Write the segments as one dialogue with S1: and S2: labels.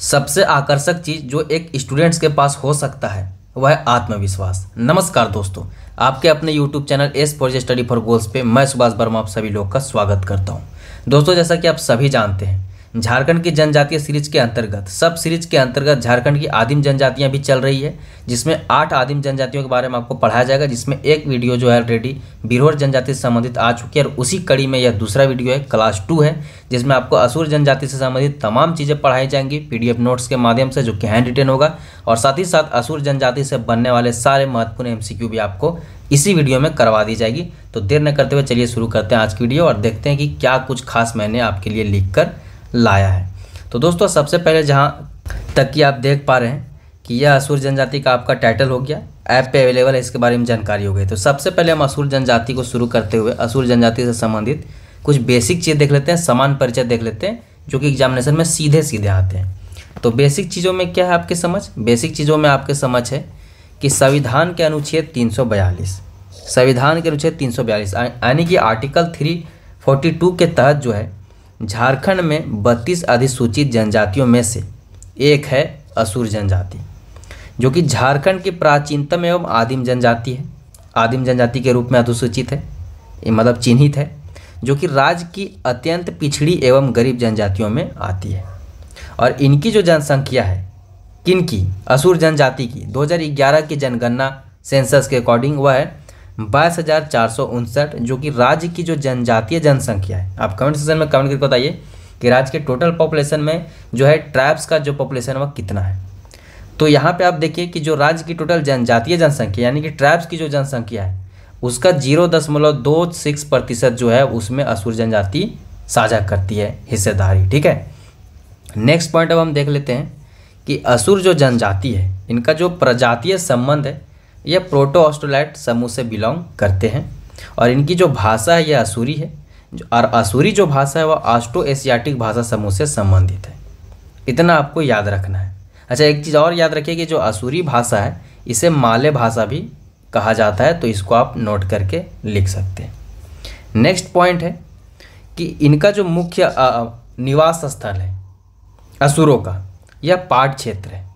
S1: सबसे आकर्षक चीज जो एक स्टूडेंट्स के पास हो सकता है वह है आत्मविश्वास। नमस्कार दोस्तों, आपके अपने YouTube channel S for study for goals पे मैं सुभाष वर्मा आप सभी लोग का स्वागत करता हूं। दोस्तों, जैसा कि आप सभी जानते हैं, झारखंड की जनजातीय सीरीज के अंतर्गत सब सीरीज के अंतर्गत झारखंड की आदिम जनजातियां भी चल रही है, जिसमें 8 आदिम जनजातियों के बारे में आपको पढ़ाया जाएगा, जिसमें एक वीडियो जो है ऑलरेडी बिरहोर जनजाति से संबंधित आ चुकी है और उसी कड़ी में यह दूसरा वीडियो है, क्लास 2 है, जिसमें आपको असुर जनजाति से संबंधित तमाम चीज़ें पढ़ाई जाएंगी PDF नोट्स के माध्यम से, जो कि हैंड रिटेन होगा, और साथ ही साथ असुर जनजाति से बनने वाले सारे महत्वपूर्ण MCQ भी आपको इसी वीडियो में करवा दी जाएगी। तो देर न करते हुए चलिए शुरू करते हैं आज की वीडियो और देखते हैं कि क्या कुछ खास मैंने आपके लिए लिख कर लाया है। तो दोस्तों, सबसे पहले जहाँ तक कि आप देख पा रहे हैं कि यह असुर जनजाति का आपका टाइटल हो गया, ऐप पे अवेलेबल है, इसके बारे में जानकारी हो गई। तो सबसे पहले हम असुर जनजाति को शुरू करते हुए असुर जनजाति से संबंधित कुछ बेसिक चीज़ देख लेते हैं, समान परिचय देख लेते हैं, जो कि एग्जामिनेशन में सीधे सीधे आते हैं। तो बेसिक चीज़ों में क्या है आपके समझ? बेसिक चीज़ों में आपके समझ है कि संविधान के अनुच्छेद 342, संविधान के अनुच्छेद 342 यानी कि आर्टिकल 342 के तहत जो है झारखंड में 32 अधिसूचित जनजातियों में से एक है असुर जनजाति, जो कि झारखंड की प्राचीनतम एवं आदिम जनजाति है। आदिम जनजाति के रूप में अधिसूचित है, मतलब चिन्हित है, जो कि राज्य की अत्यंत पिछड़ी एवं गरीब जनजातियों में आती है। और इनकी जो जनसंख्या है, किनकी? असुर जनजाति की 2011 की जनगणना सेंसस के अकॉर्डिंग वह है 22,459, जो कि राज्य की जो जनजातीय जनसंख्या है। आप कमेंट सेक्शन में कमेंट करके बताइए कि राज्य के टोटल पॉपुलेशन में जो है ट्राइब्स का जो पॉपुलेशन है वह कितना है। तो यहाँ पे आप देखिए कि जो राज्य की टोटल जनजातीय जनसंख्या यानी कि ट्राइब्स की जो जनसंख्या है उसका 0.26% जो है उसमें असुर जनजाति साझा करती है हिस्सेदारी। ठीक है, नेक्स्ट पॉइंट अब हम देख लेते हैं कि असुर जो जनजाति है इनका जो प्रजातीय संबंध है यह प्रोटो ऑस्ट्रोलाइट समूह से बिलोंग करते हैं और इनकी जो भाषा है यह असुरी है, और असुरी जो भाषा है वह ऑस्ट्रो एशियाटिक भाषा समूह से संबंधित है। इतना आपको याद रखना है। अच्छा, एक चीज़ और याद रखिए कि जो असुरी भाषा है इसे माले भाषा भी कहा जाता है, तो इसको आप नोट करके लिख सकते हैं। नेक्स्ट पॉइंट है कि इनका जो मुख्य निवास स्थल है असुरों का, यह पाट क्षेत्र है।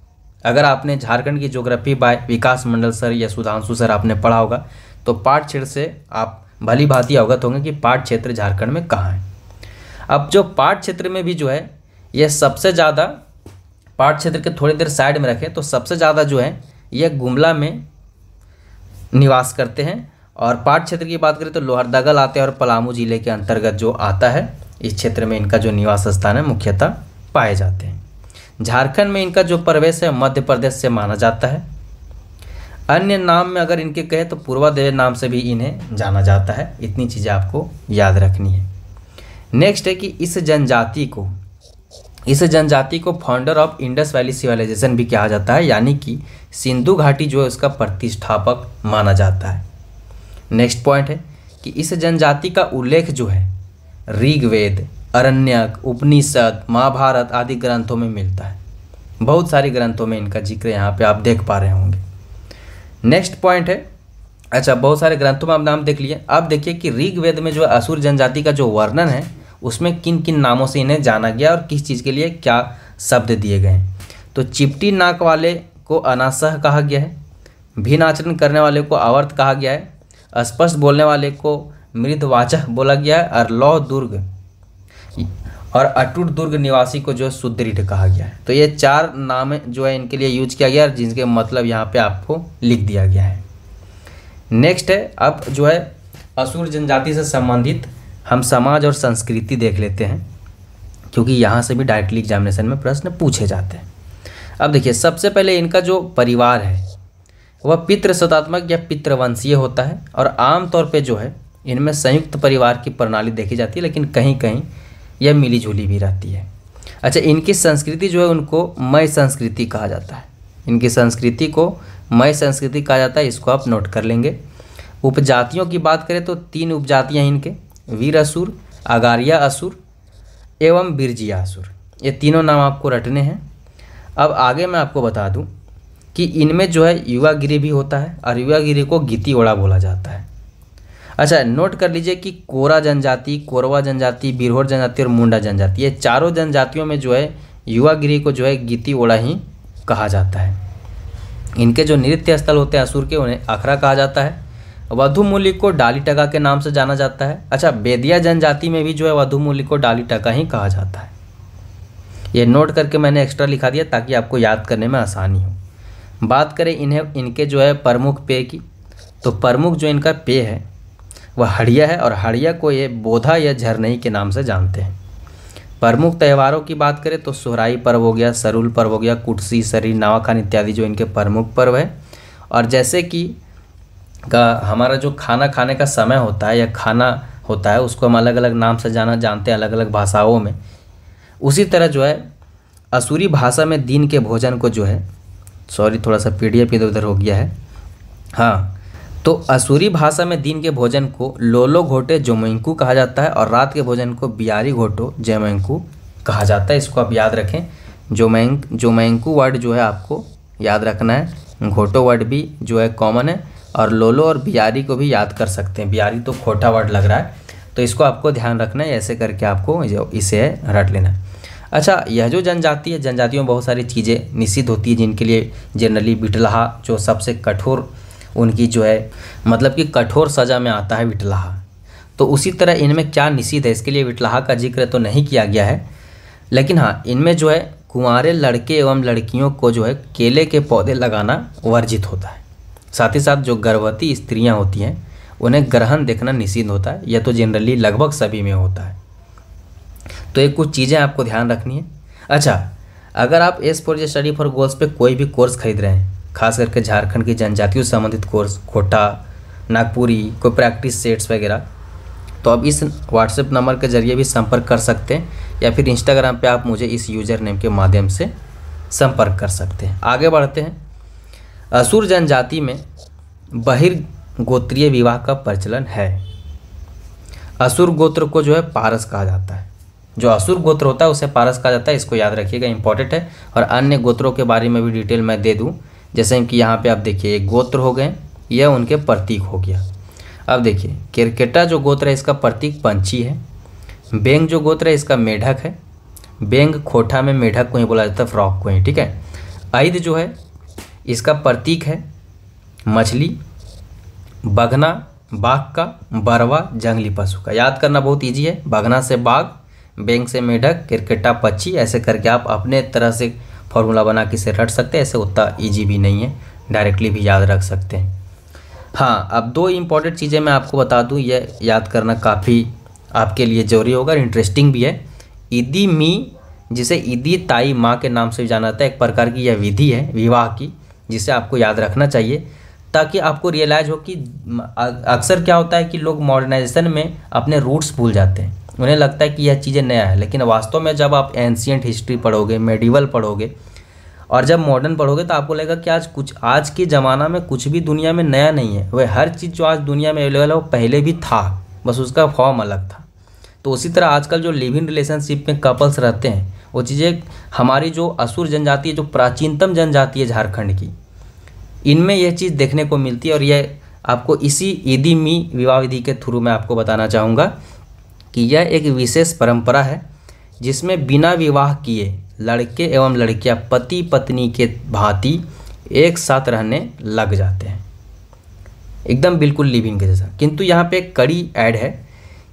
S1: अगर आपने झारखंड की ज्योग्राफी बाय विकास मंडल सर या सुधांशु सर आपने पढ़ा होगा तो पाट क्षेत्र से आप भली भांति अवगत होंगे कि पाट क्षेत्र झारखंड में कहाँ है। अब जो पाट क्षेत्र में भी जो है यह सबसे ज़्यादा, पाट क्षेत्र के थोड़ी देर साइड में रखें तो सबसे ज़्यादा जो है यह गुमला में निवास करते हैं। और पाट क्षेत्र की बात करें तो लोहरदगा आते हैं और पलामू जिले के अंतर्गत जो आता है इस क्षेत्र में इनका जो निवास स्थान है मुख्यतः पाए जाते हैं। झारखंड में इनका जो प्रवेश है मध्य प्रदेश से माना जाता है। अन्य नाम में अगर इनके कहें तो पूर्वादेव नाम से भी इन्हें जाना जाता है। इतनी चीज़ें आपको याद रखनी है। नेक्स्ट है कि इस जनजाति को founder of Indus valley civilization भी कहा जाता है, यानी कि सिंधु घाटी जो है उसका प्रतिष्ठापक माना जाता है। नेक्स्ट पॉइंट है कि इस जनजाति का उल्लेख जो है ऋग्वेद, अरण्यक, उपनिषद, महाभारत आदि ग्रंथों में मिलता है। बहुत सारे ग्रंथों में इनका जिक्र यहाँ पे आप देख पा रहे होंगे। नेक्स्ट पॉइंट है, अच्छा बहुत सारे ग्रंथों में आप नाम देख लिए। अब देखिए कि ऋग्वेद में जो असुर जनजाति का जो वर्णन है उसमें किन किन नामों से इन्हें जाना गया और किस चीज़ के लिए क्या शब्द दिए गए हैं। तो चिपटी नाक वाले को अनासह कहा गया है, भिन्न आचरण करने वाले को आवर्त कहा गया है, अस्पष्ट बोलने वाले को मृदवाचक बोला गया है, और लौह दुर्ग और अटूट दुर्ग निवासी को जो सुदृढ़ कहा गया है। तो ये 4 नाम जो है इनके लिए यूज किया गया है, जिनके मतलब यहाँ पे आपको लिख दिया गया है। नेक्स्ट है, अब जो है असुर जनजाति से संबंधित हम समाज और संस्कृति देख लेते हैं, क्योंकि यहाँ से भी डायरेक्टली एग्जामिनेशन में प्रश्न पूछे जाते हैं। अब देखिए, सबसे पहले इनका जो परिवार है वह पितृसत्तात्मक या पितृवंशीय होता है, और आमतौर पर जो है इनमें संयुक्त परिवार की प्रणाली देखी जाती है, लेकिन कहीं कहीं यह मिली जुली भी रहती है। अच्छा, इनकी संस्कृति जो है उनको मय संस्कृति कहा जाता है। इनकी संस्कृति को मय संस्कृति कहा जाता है, इसको आप नोट कर लेंगे। उपजातियों की बात करें तो 3 उपजातियां हैं इनके, वीर असुर, अगारिया असुर एवं बिरजिया असुर। ये तीनों नाम आपको रटने हैं। अब आगे मैं आपको बता दूं कि इनमें जो है युवागिरी भी होता है, और युवागिरी को गीतीओड़ा बोला जाता है। अच्छा, नोट कर लीजिए कि कोरा जनजाति, कोरवा जनजाति, बिरहोर जनजाति और मुंडा जनजाति, ये चारों जनजातियों में जो है युवागिरी को जो है गीति ओड़ा ही कहा जाता है। इनके जो नृत्य स्थल होते हैं असुर के, उन्हें अखरा कहा जाता है। वधुमूली को डाली टका के नाम से जाना जाता है। अच्छा, बेदिया जनजाति में भी जो है वधुमूली को डाली टका ही कहा जाता है। ये नोट करके मैंने एक्स्ट्रा लिखा दिया ताकि आपको याद करने में आसानी हो। बात करें इनके जो है प्रमुख पेय की, तो प्रमुख जो इनका पेय है वह हड़िया है, और हड़िया को ये बोधा या झरनई के नाम से जानते हैं। प्रमुख त्योहारों की बात करें तो सोहराई पर्व हो गया, सरूल पर्व हो गया, कुटसी, सरी, नवाखान इत्यादि जो इनके प्रमुख पर्व है। और जैसे कि हमारा जो खाना खाने का समय होता है या खाना होता है उसको हम अलग अलग नाम से जानते हैं अलग अलग भाषाओं में। उसी तरह जो है असुरी भाषा में दिन के भोजन को जो है, सॉरी थोड़ा सा PDF इधर उधर हो गया है, हाँ, तो असुरी भाषा में दिन के भोजन को लोलो घोटे जोमैंकू कहा जाता है, और रात के भोजन को बियारी घोटो जोमैंकू कहा जाता है। इसको आप याद रखें। जोमैंकू वर्ड जो है आपको याद रखना है। घोटो वर्ड भी जो है कॉमन है, और लोलो और बियारी को भी याद कर सकते हैं। बियारी तो खोटा वर्ड लग रहा है, तो इसको आपको ध्यान रखना है। ऐसे करके आपको इसे रट लेना है। अच्छा, यह जो जनजाति है, जनजातियों में बहुत सारी चीज़ें निषिद्ध होती है, जिनके लिए जनरली बिटलाहा जो सबसे कठोर उनकी जो है मतलब कि कठोर सज़ा में आता है बिटलाहा। तो उसी तरह इनमें क्या निषिद्ध है, इसके लिए बिटलाहा का जिक्र तो नहीं किया गया है, लेकिन हाँ, इनमें जो है कुंवारे लड़के एवं लड़कियों को जो है केले के पौधे लगाना वर्जित होता है। साथ ही साथ जो गर्भवती स्त्रियां होती हैं उन्हें ग्रहण देखना निषिद्ध होता है। यह तो जनरली लगभग सभी में होता है। तो ये कुछ चीज़ें आपको ध्यान रखनी है। अच्छा, अगर आप S4J स्टडी फॉर गोल्स पे कोई भी कोर्स खरीद रहे हैं, खास करके झारखंड की जनजातियों से संबंधित कोर्स, कोटा, नागपुरी, कोई प्रैक्टिस सेट्स वगैरह, तो आप इस व्हाट्सएप नंबर के जरिए भी संपर्क कर सकते हैं, या फिर इंस्टाग्राम पे आप मुझे इस यूज़र नेम के माध्यम से संपर्क कर सकते हैं। आगे बढ़ते हैं। असुर जनजाति में बहिर्गोत्रीय विवाह का प्रचलन है। असुर गोत्र को जो है पारस कहा जाता है। जो असुर गोत्र होता है उसे पारस कहा जाता है, इसको याद रखिएगा, इंपॉर्टेंट है। और अन्य गोत्रों के बारे में भी डिटेल मैं दे दूं, जैसे कि यहाँ पे आप देखिए एक गोत्र हो गए, यह उनके प्रतीक हो गया। अब देखिए केरकेटा जो गोत्र है इसका प्रतीक पंछी है। बेंग जो गोत्र है इसका मेढक है। बेंग खोटा में मेढक को ही बोला जाता है, फ्रॉक को ही, ठीक है। ऐद जो है इसका प्रतीक है मछली। बघना बाघ का, बरवा जंगली पशु का। याद करना बहुत ईजी है। बघना से बाघ, बेंग से मेढक, केरकेटा पक्षी, ऐसे करके आप अपने तरह से फॉर्मूला बना के इसे रट सकते हैं। ऐसे उतना ईजी भी नहीं है, डायरेक्टली भी याद रख सकते हैं। हाँ, अब दो इम्पॉर्टेंट चीज़ें मैं आपको बता दूं, ये याद करना काफ़ी आपके लिए ज़रूरी होगा और इंटरेस्टिंग भी है। ईदी मी, जिसे ईदी ताई माँ के नाम से जाना जाता है, एक प्रकार की यह विधि है विवाह की, जिसे आपको याद रखना चाहिए, ताकि आपको रियलाइज़ हो कि अक्सर क्या होता है कि लोग मॉडर्नाइजेशन में अपने रूट्स भूल जाते हैं। उन्हें लगता है कि यह चीज़ें नया है, लेकिन वास्तव में जब आप एंशियंट हिस्ट्री पढ़ोगे, मेडिवल पढ़ोगे और जब मॉडर्न पढ़ोगे तो आपको लगेगा कि आज के ज़माना में कुछ भी दुनिया में नया नहीं है। वह हर चीज़ जो आज दुनिया में अवेलेबल है वो पहले भी था, बस उसका फॉर्म अलग था। तो उसी तरह आजकल जो लिव इन रिलेशनशिप में कपल्स रहते हैं, वो चीज़ें हमारी जो असुर जनजाति है, जो प्राचीनतम जनजाति है झारखंड की, इनमें यह चीज़ देखने को मिलती है। और यह आपको इसी ईदी मी विवाह विधि के थ्रू मैं आपको बताना चाहूँगा कि यह एक विशेष परंपरा है जिसमें बिना विवाह किए लड़के एवं लड़कियां पति पत्नी के भांति एक साथ रहने लग जाते हैं, एकदम बिल्कुल लिविंग के जैसा। किंतु यहाँ पे एक कड़ी ऐड है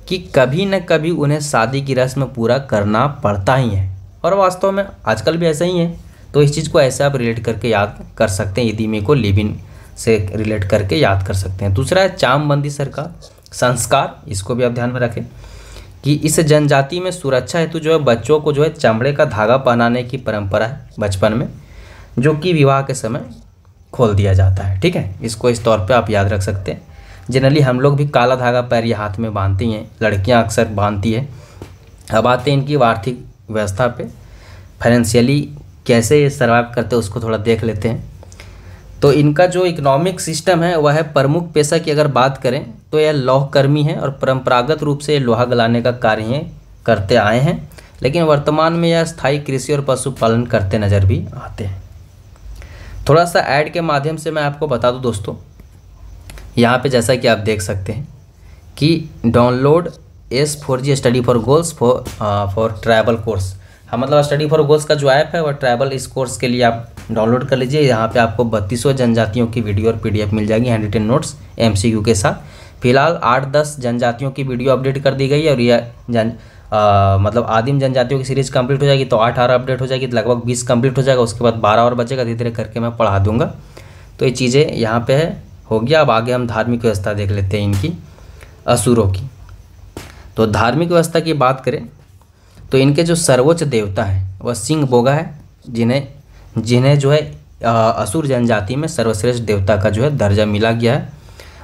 S1: कि कभी न कभी उन्हें शादी की रस्म पूरा करना पड़ता ही है, और वास्तव में आजकल भी ऐसा ही है। तो इस चीज़ को ऐसे आप रिलेट करके याद कर सकते हैं, ईदी मी को लिविंग से रिलेट करके याद कर सकते हैं। दूसरा है चामबंदी संस्कार, इसको भी आप ध्यान में रखें कि इस जनजाति में सुरक्षा हेतु जो है बच्चों को जो है चमड़े का धागा पहनाने की परंपरा है बचपन में, जो कि विवाह के समय खोल दिया जाता है, ठीक है। इसको इस तौर पे आप याद रख सकते हैं। जनरली हम लोग भी काला धागा पैर या हाथ में बांधती हैं, लड़कियां अक्सर बांधती है। अब आते हैं इनकी आर्थिक व्यवस्था पे, फाइनेंशियली कैसे ये सर्वाइव करते हैं उसको थोड़ा देख लेते हैं। तो इनका जो इकोनॉमिक सिस्टम है वह है, प्रमुख पेशा की अगर बात करें तो यह लौहकर्मी है और परंपरागत रूप से लोहा गलाने का कार्य करते आए हैं, लेकिन वर्तमान में यह स्थायी कृषि और पशुपालन करते नज़र भी आते हैं। थोड़ा सा ऐड के माध्यम से मैं आपको बता दूं दोस्तों, यहाँ पे जैसा कि आप देख सकते हैं कि download S4J study for goals for tribal course, हाँ, मतलब स्टडी फॉर गोल्स का जो ऐप है वह ट्रैवल इस कोर्स के लिए आप डाउनलोड कर लीजिए। यहाँ पे आपको 32 जनजातियों की वीडियो और PDF मिल जाएगी, हैंड रिटन नोट्स MCQ के साथ। फिलहाल 8-10 जनजातियों की वीडियो अपडेट कर दी गई है और यह मतलब आदिम जनजातियों की सीरीज़ कंप्लीट हो जाएगी तो 8-8 अपडेट हो जाएगी, तो लगभग 20 कंप्लीट हो जाएगा। उसके बाद 12 और बचेगा, धीरे धीरे करके मैं पढ़ा दूंगा। तो ये चीज़ें यहाँ पे है, हो गया। अब आगे हम धार्मिक व्यवस्था देख लेते हैं इनकी, असुरों की। तो धार्मिक व्यवस्था की बात करें तो इनके जो सर्वोच्च देवता है वह सिंह बोगा है, जिन्हें जो है असुर जनजाति में सर्वश्रेष्ठ देवता का जो है दर्जा मिला गया है।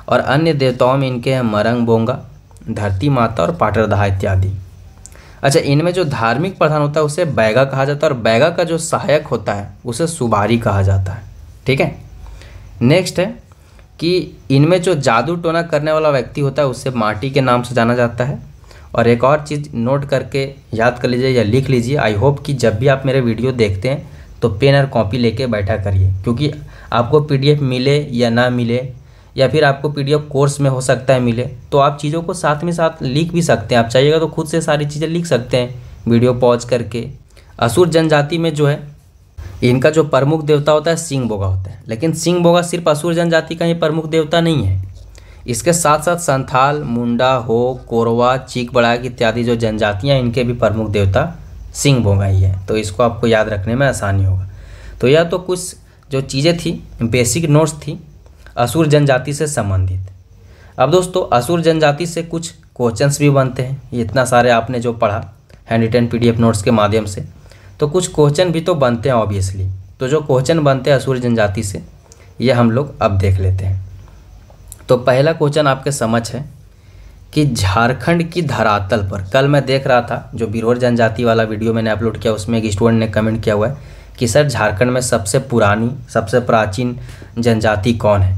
S1: और अन्य देवताओं में इनके हैं मरंग बोंगा, धरती माता और पाटरदाह इत्यादि। अच्छा, इनमें जो धार्मिक प्रधान होता है उसे बैगा कहा जाता है और बैगा का जो सहायक होता है उसे सुबारी कहा जाता है। ठीक है। नेक्स्ट है कि इनमें जो जादू टोना करने वाला व्यक्ति होता है उसे माटी के नाम से जाना जाता है। और एक और चीज़ नोट करके याद कर लीजिए या लिख लीजिए, आई होप कि जब भी आप मेरे वीडियो देखते हैं तो पेन और कॉपी लेके बैठा करिए, क्योंकि आपको PDF मिले या ना मिले, या फिर आपको PDF कोर्स में हो सकता है मिले, तो आप चीज़ों को साथ में साथ लिख भी सकते हैं। आप चाहिएगा तो खुद से सारी चीज़ें लिख सकते हैं वीडियो पॉज करके। असुर जनजाति में जो है इनका जो प्रमुख देवता होता है सिंह बोगा होता है, लेकिन सिंह बोगा सिर्फ असुर जनजाति का ही प्रमुख देवता नहीं है। इसके साथ साथ संथाल, मुंडा, हो, कोरवा, चीक बड़ाक इत्यादि जो जनजातियाँ इनके भी प्रमुख देवता सिंह बोगा ही है। तो इसको आपको याद रखने में आसानी होगा। तो यह तो कुछ जो चीज़ें थी, बेसिक नोट्स थी असुर जनजाति से संबंधित। अब दोस्तों असुर जनजाति से कुछ क्वेश्चंस भी बनते हैं। ये इतना सारे आपने जो पढ़ा हैंड रिटन PDF नोट्स के माध्यम से, तो कुछ क्वेश्चन भी तो बनते हैं ऑब्वियसली। तो जो क्वेश्चन बनते हैं असुर जनजाति से, ये हम लोग अब देख लेते हैं। तो पहला क्वेश्चन आपके समझ है कि झारखंड की धरातल पर, कल मैं देख रहा था जो बिरहोर जनजाति वाला वीडियो मैंने अपलोड किया, उसमें एक स्टूडेंट ने कमेंट किया हुआ है कि सर झारखंड में सबसे पुरानी, सबसे प्राचीन जनजाति कौन है।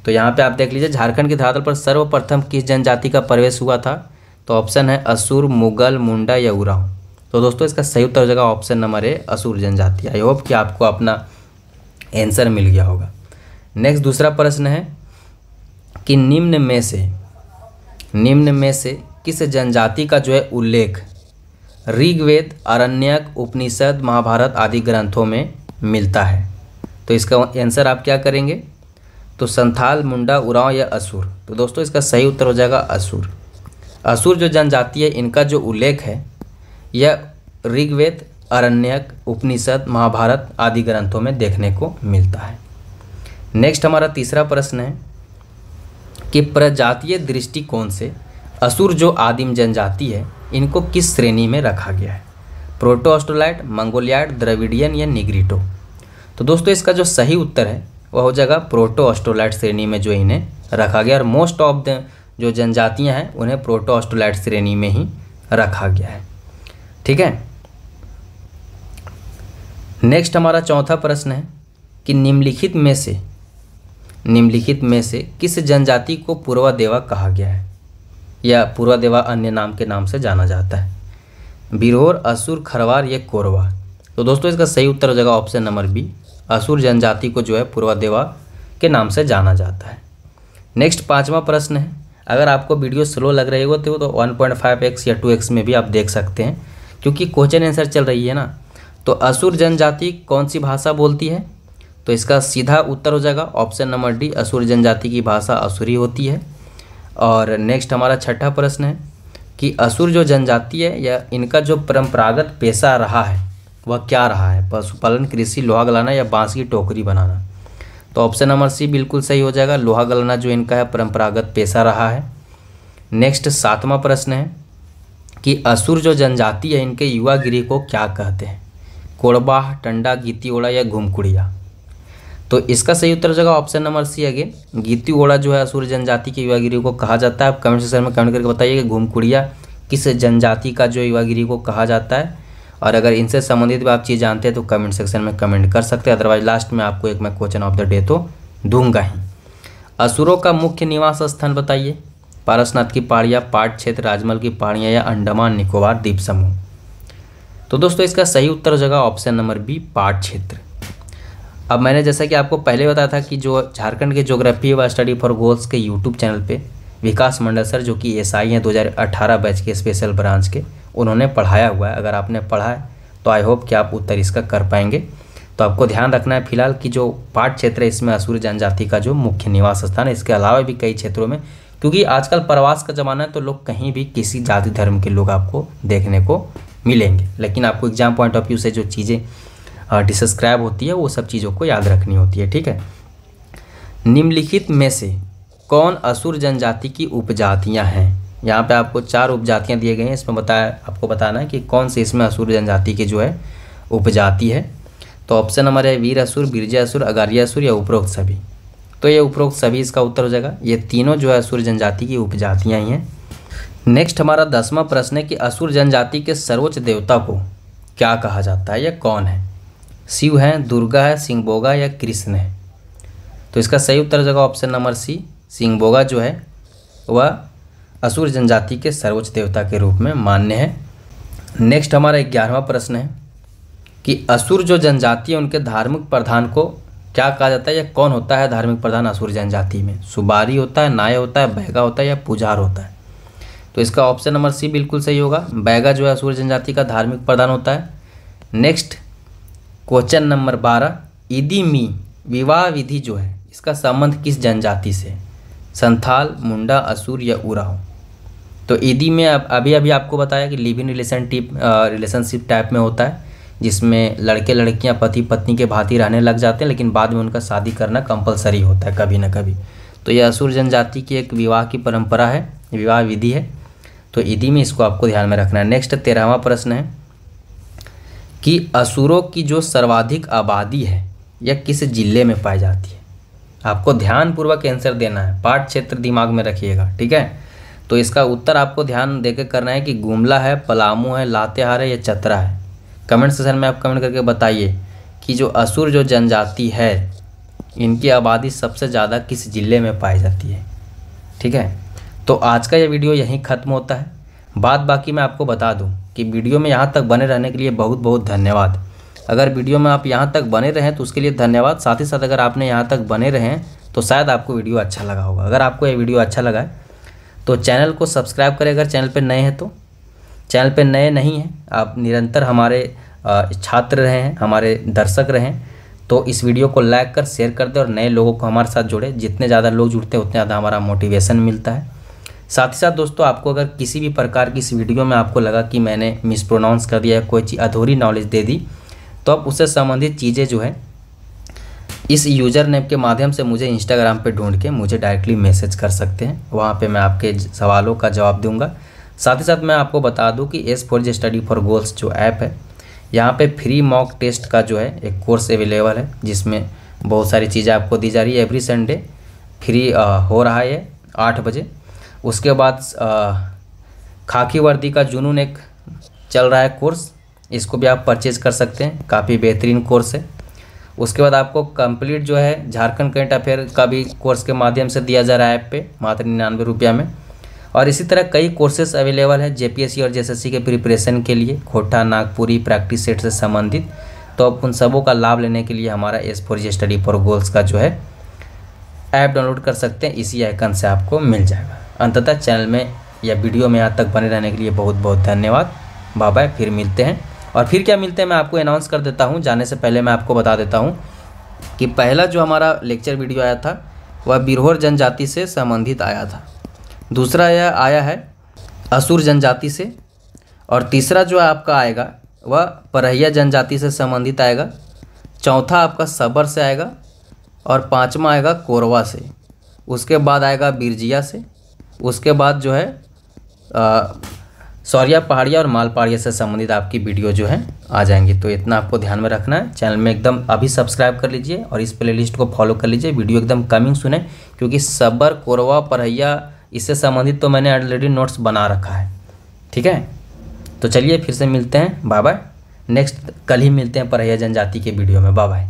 S1: तो यहाँ पे आप देख लीजिए, झारखंड की धरातल पर सर्वप्रथम किस जनजाति का प्रवेश हुआ था। तो ऑप्शन है असुर, मुगल, मुंडा या उरांव। तो दोस्तों इसका सही उत्तर हो जाएगा ऑप्शन नंबर ए, असुर जनजाति। आई होप कि आपको अपना आंसर मिल गया होगा। नेक्स्ट दूसरा प्रश्न है कि निम्न में से किस जनजाति का जो है उल्लेख ऋग्वेद, आरण्यक, उपनिषद, महाभारत आदि ग्रंथों में मिलता है। तो इसका आंसर आप क्या करेंगे, तो संथाल, मुंडा, उरांव या असुर। तो दोस्तों इसका सही उत्तर हो जाएगा असुर। असुर जो जनजाति है इनका जो उल्लेख है यह ऋग्वेद, आरण्यक, उपनिषद, महाभारत आदि ग्रंथों में देखने को मिलता है। नेक्स्ट हमारा तीसरा प्रश्न है कि प्रजातीय दृष्टिकोण से असुर जो आदिम जनजाति है इनको किस श्रेणी में रखा गया है। प्रोटो ऑस्ट्रोलाइड, मंगोलियाड, द्रविडियन या निग्रिटो। तो दोस्तों इसका जो सही उत्तर है वह हो जाएगा प्रोटो ऑस्ट्रोलाइड श्रेणी में जो इन्हें रखा गया। और मोस्ट ऑफ द जो जनजातियां हैं उन्हें प्रोटो ऑस्ट्रोलाइड श्रेणी में ही रखा गया है। ठीक है। नेक्स्ट हमारा चौथा प्रश्न है कि निम्नलिखित में से किस जनजाति को पूर्वा देवा कहा गया है, या पूर्वा देवा अन्य नाम के नाम से जाना जाता है। बिरहोर, असुर, खरवार या कोरवा। तो दोस्तों इसका सही उत्तर हो जाएगा ऑप्शन नंबर बी, असुर जनजाति को जो है पूर्वा देवा के नाम से जाना जाता है। नेक्स्ट पांचवा प्रश्न है, अगर आपको वीडियो स्लो लग रही हो तो 1.5x या 2x में भी आप देख सकते हैं, क्योंकि क्वेश्चन आंसर चल रही है ना। तो असुर जनजाति कौन सी भाषा बोलती है, तो इसका सीधा उत्तर हो जाएगा ऑप्शन नंबर डी, असुर जनजाति की भाषा असुरी होती है। और नेक्स्ट हमारा छठा प्रश्न है कि असुर जो जनजाति है या इनका जो परंपरागत पेशा रहा है वह क्या रहा है, पशुपालन, कृषि, लोहा गलाना या बांस की टोकरी बनाना। तो ऑप्शन नंबर सी बिल्कुल सही हो जाएगा, लोहा गलाना जो इनका है परंपरागत पेशा रहा है। नेक्स्ट सातवां प्रश्न है कि असुर जो जनजाति है इनके युवा गिरी को क्या कहते हैं, कोड़बाह, टंडा, गीती ओड़ा या घुमकुड़िया। तो इसका सही उत्तर हो जाएगा ऑप्शन नंबर सी अगेन, गीती ओड़ा जो है असुर जनजाति के युवागिरी को कहा जाता है। आप कमेंट सेक्शन में कमेंट करके बताइए कि घुमकुड़िया किस जनजाति का जो युवागिरी को कहा जाता है। और अगर इनसे संबंधित भी आप चीज़ जानते हैं तो कमेंट सेक्शन में कमेंट कर सकते हैं। अदरवाइज लास्ट में आपको एक मैं क्वेश्चन ऑफ द डे तो दूंगा ही। असुरों का मुख्य निवास स्थान बताइए, पारसनाथ की पहाड़ियाँ, पाट क्षेत्र, राजमहल की पहाड़ियाँ या अंडमान निकोबार द्वीप समूह। तो दोस्तों इसका सही उत्तर हो जाएगा ऑप्शन नंबर बी, पाट क्षेत्र। अब मैंने जैसा कि आपको पहले बताया था कि जो झारखंड के ज्योग्राफी व स्टडी फॉर गोल्स के यूट्यूब चैनल पे विकास मंडल सर जो कि SI हैं 2018 बैच के स्पेशल ब्रांच के, उन्होंने पढ़ाया हुआ है। अगर आपने पढ़ा है तो आई होप कि आप उत्तर इसका कर पाएंगे। तो आपको ध्यान रखना है फिलहाल कि जो पाट क्षेत्र है इसमें असुर जनजाति का जो मुख्य निवास स्थान है। इसके अलावा भी कई क्षेत्रों में, क्योंकि आजकल प्रवास का ज़माना है तो लोग कहीं भी किसी जाति धर्म के लोग आपको देखने को मिलेंगे, लेकिन आपको एग्जाम पॉइंट ऑफ व्यू से जो चीज़ें डिस्क्राइब होती है वो सब चीज़ों को याद रखनी होती है। ठीक है, निम्नलिखित में से कौन असुर जनजाति की उपजातियां हैं? यहाँ पे आपको 4 उपजातियां दिए गए हैं, इसमें आपको बताना है कि कौन सी इसमें असुर जनजाति की जो है उपजाति है। तो ऑप्शन नंबर है वीर असुर, बिरजा असुर, अगारिया असुर या उपरोक्त सभी। तो ये उपरोक्त सभी इसका उत्तर हो जाएगा। ये तीनों जो है असुर जनजाति की उपजातियाँ ही हैं। नेक्स्ट हमारा 10वां प्रश्न है कि असुर जनजाति के सर्वोच्च देवता को क्या कहा जाता है या कौन है? शिव है, दुर्गा है, सिंहबोगा या कृष्ण है? तो इसका सही उत्तर हो जाएगा ऑप्शन नंबर सी, सिंहबोगा जो है वह असुर जनजाति के सर्वोच्च देवता के रूप में मान्य है। नेक्स्ट हमारा 11वां प्रश्न है कि असुर जो जनजाति है उनके धार्मिक प्रधान को क्या कहा जाता है या कौन होता है धार्मिक प्रधान असुर जनजाति में? सुबारी होता है, नाय होता है, बैगा होता है या पुजार होता है? तो इसका ऑप्शन नंबर सी बिल्कुल सही होगा, बैगा जो है असुर जनजाति का धार्मिक प्रधान होता है। नेक्स्ट क्वेश्चन नंबर 12, इदी मी विवाह विधि जो है इसका संबंध किस जनजाति से? संथाल, मुंडा, असुर या उराव? तो ईदी में अभी आपको बताया कि लिव इन रिलेशनशिप टाइप में होता है, जिसमें लड़के लड़कियां पति पत्नी के भांति रहने लग जाते हैं, लेकिन बाद में उनका शादी करना कंपलसरी होता है कभी ना कभी। तो यह असुर जनजाति की एक विवाह की परंपरा है, विवाह विधि है। तो ईदी में इसको आपको ध्यान में रखना है। नेक्स्ट 13वां प्रश्न है कि असुरों की जो सर्वाधिक आबादी है यह किस जिले में पाई जाती है? आपको ध्यानपूर्वक आंसर देना है, पाठ क्षेत्र दिमाग में रखिएगा। ठीक है, तो इसका उत्तर आपको ध्यान देकर करना है कि गुमला है, पलामू है, लातेहार है या चतरा है। कमेंट सेक्शन में आप कमेंट करके बताइए कि जो असुर जो जनजाति है इनकी आबादी सबसे ज़्यादा किस जिले में पाई जाती है। ठीक है, तो आज का यह वीडियो यहीं ख़त्म होता है। बाकी मैं आपको बता दूं कि वीडियो में यहाँ तक बने रहने के लिए बहुत बहुत धन्यवाद। अगर वीडियो में आप यहाँ तक बने रहें तो उसके लिए धन्यवाद। साथ ही साथ अगर आपने यहाँ तक बने रहें तो शायद आपको वीडियो अच्छा लगा होगा। अगर आपको ये वीडियो अच्छा लगा है तो चैनल को सब्सक्राइब करें। अगर चैनल पे नए हैं तो, चैनल पे नए नहीं हैं, आप निरंतर हमारे छात्र रहे हैं, हमारे दर्शक रहें, तो इस वीडियो को लाइक कर शेयर कर दें और नए लोगों को हमारे साथ जोड़ें। जितने ज़्यादा लोग जुड़ते हैं उतने ज़्यादा हमारा मोटिवेशन मिलता है। साथ ही साथ दोस्तों, आपको अगर किसी भी प्रकार की इस वीडियो में आपको लगा कि मैंने मिसप्रोनाउंस कर दिया या कोई चीज़ अधूरी नॉलेज दे दी, तो आप उससे संबंधित चीज़ें जो है इस यूज़र नेम के माध्यम से मुझे इंस्टाग्राम पे ढूंढ के मुझे डायरेक्टली मैसेज कर सकते हैं। वहाँ पे मैं आपके सवालों का जवाब दूंगा। साथ ही साथ मैं आपको बता दूं कि S4J स्टडी फॉर गोल्स जो ऐप है, यहाँ पे फ्री मॉक टेस्ट का जो है एक कोर्स अवेलेबल है, जिसमें बहुत सारी चीज़ें आपको दी जा रही है। एवरी संडे फ्री हो रहा है 8 बजे। उसके बाद खाकी वर्दी का जुनून एक चल रहा है कोर्स, इसको भी आप परचेज़ कर सकते हैं, काफ़ी बेहतरीन कोर्स है। उसके बाद आपको कंप्लीट जो है झारखंड करंट अफेयर का भी कोर्स के माध्यम से दिया जा रहा है ऐप पे मात्र 99 रुपया में। और इसी तरह कई कोर्सेस अवेलेबल है JPSC और JSSC के प्रिपरेशन के लिए, खोटा, नागपुरी, प्रैक्टिस सेट से संबंधित। तो आप उन सबों का लाभ लेने के लिए हमारा S4J स्टडी फॉर गोल्स का जो है ऐप डाउनलोड कर सकते हैं। इसी आइकन से आपको मिल जाएगा। अंततः चैनल में या वीडियो में यहाँ तक बने रहने के लिए बहुत बहुत धन्यवाद। बाय बाय, फिर मिलते हैं। और फिर क्या मिलते हैं मैं आपको अनाउंस कर देता हूँ। जाने से पहले मैं आपको बता देता हूँ कि पहला जो हमारा लेक्चर वीडियो आया था वह बिरहोर जनजाति से संबंधित आया था। दूसरा यह आया है असुर जनजाति से। और तीसरा जो आपका आएगा वह परहिया जनजाति से संबंधित आएगा। चौथा आपका सबर से आएगा और पाँचवा आएगा कोरवा से। उसके बाद आएगा बिरजिया से। उसके बाद जो है सौरिया पहाड़िया और माल पहाड़िया से संबंधित आपकी वीडियो जो है आ जाएंगी। तो इतना आपको ध्यान में रखना है। चैनल में एकदम अभी सब्सक्राइब कर लीजिए और इस प्लेलिस्ट को फॉलो कर लीजिए। वीडियो एकदम कमिंग सुने, क्योंकि सबर, कोरवा, परहिया इससे संबंधित तो मैंने ऑलरेडी नोट्स बना रखा है। ठीक है, तो चलिए फिर से मिलते हैं। Bye bye. नेक्स्ट कल ही मिलते हैं परहिया जनजाति के वीडियो में। Bye bye.